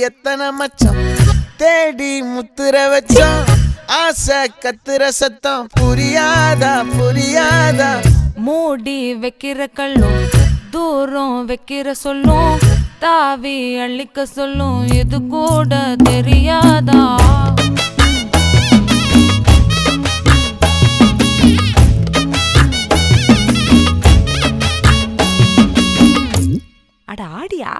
எத்தனை மச்சம் தேடி முத்துற வச்சோம் ஆசை கத்துற சத்தம் புரியாதா புரியாதா மூடி வைக்கிற கல்லும் தூரம் வைக்கிற சொல்லும் தாவி அள்ளிக்க சொல்லும் இது கூட தெரியாதா அட ஆடியா